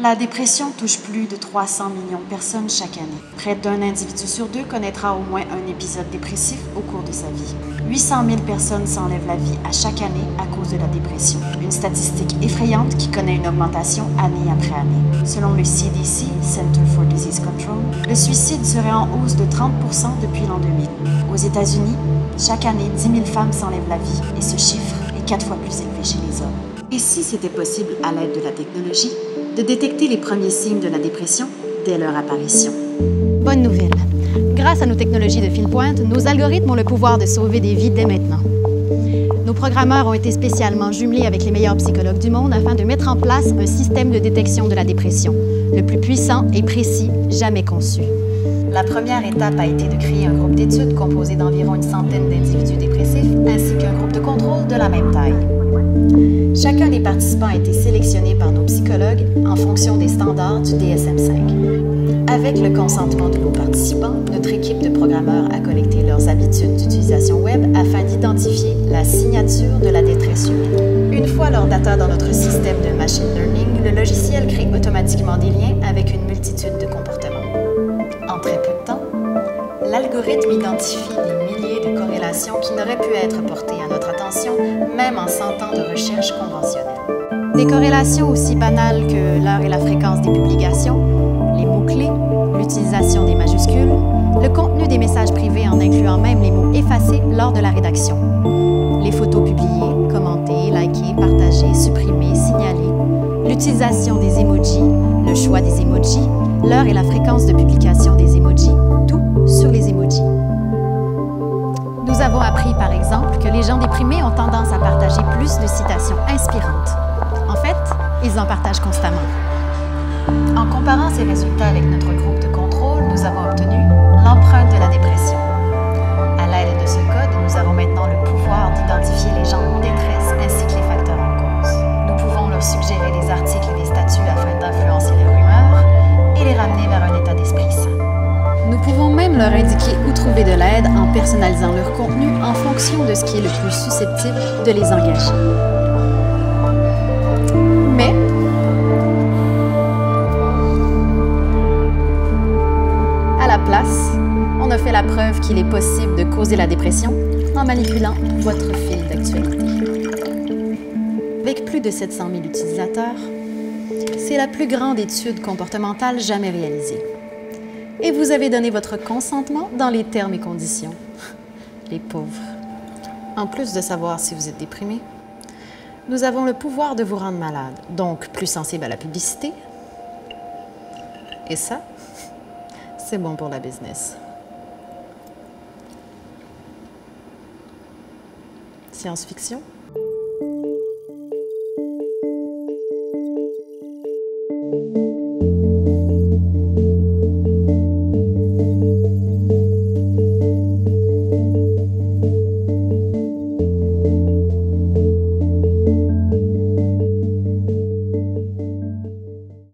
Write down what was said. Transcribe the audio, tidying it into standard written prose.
La dépression touche plus de 300 millions de personnes chaque année. Près d'un individu sur deux connaîtra au moins un épisode dépressif au cours de sa vie. 800 000 personnes s'enlèvent la vie à chaque année à cause de la dépression. Une statistique effrayante qui connaît une augmentation année après année. Selon le CDC, Center for Disease Control, le suicide serait en hausse de 30% depuis l'an 2000. Aux États-Unis, chaque année, 10 000 femmes s'enlèvent la vie et ce chiffre est 4 fois plus élevé chez les hommes. Et si c'était possible, à l'aide de la technologie, de détecter les premiers signes de la dépression dès leur apparition? Bonne nouvelle. Grâce à nos technologies de fil pointe, nos algorithmes ont le pouvoir de sauver des vies dès maintenant. Nos programmeurs ont été spécialement jumelés avec les meilleurs psychologues du monde afin de mettre en place un système de détection de la dépression, le plus puissant et précis jamais conçu. La première étape a été de créer un groupe d'études composé d'environ une centaine d'individus dépressifs ainsi qu'un groupe de contrôle de la même taille. Chacun des participants a été sélectionné par nos psychologues en fonction des standards du DSM-5. Avec le consentement de nos participants, notre équipe de programmeurs a collecté leurs habitudes d'utilisation web afin d'identifier la signature de la détresse humaine. Une fois leur data dans notre système de machine learning, le logiciel crée automatiquement des liens avec une multitude de comportements. En très peu de temps, l'algorithme identifie des milliers de corrélations qui n'auraient pu être portées à notre attention, même en 100 ans de recherche conventionnelle. Des corrélations aussi banales que l'heure et la fréquence des publications, les mots-clés, l'utilisation des majuscules, le contenu des messages privés en incluant même les mots effacés lors de la rédaction, les photos publiées, commentées, likées, partagées, supprimées, signalées, l'utilisation des emojis, le choix des emojis, l'heure et la fréquence de publication des emojis, tout sur les emojis. Nous avons appris, par exemple, que les gens déprimés ont tendance à partager plus de citations inspirantes. En fait, ils en partagent constamment. En comparant ces résultats avec notre groupe de contrôle, nous avons obtenu l'empreinte de la dépression. À l'aide de ce code, nous avons maintenant le pouvoir d'identifier les gens en détresse ainsi que les facteurs en cause. Nous pouvons leur suggérer des articles et des statuts afin d'influencer les rumeurs et les ramener vers un état d'esprit sain. Nous pouvons même leur indiquer où trouver de l'aide en personnalisant leur contenu en fonction de ce qui est le plus susceptible de les engager. Mais à la place, on a fait la preuve qu'il est possible de causer la dépression en manipulant votre fil d'actualité. Avec plus de 700 000 utilisateurs, c'est la plus grande étude comportementale jamais réalisée. Et vous avez donné votre consentement dans les termes et conditions. Les pauvres. En plus de savoir si vous êtes déprimé, nous avons le pouvoir de vous rendre malade, donc plus sensible à la publicité. Et ça, c'est bon pour la business. Science-fiction?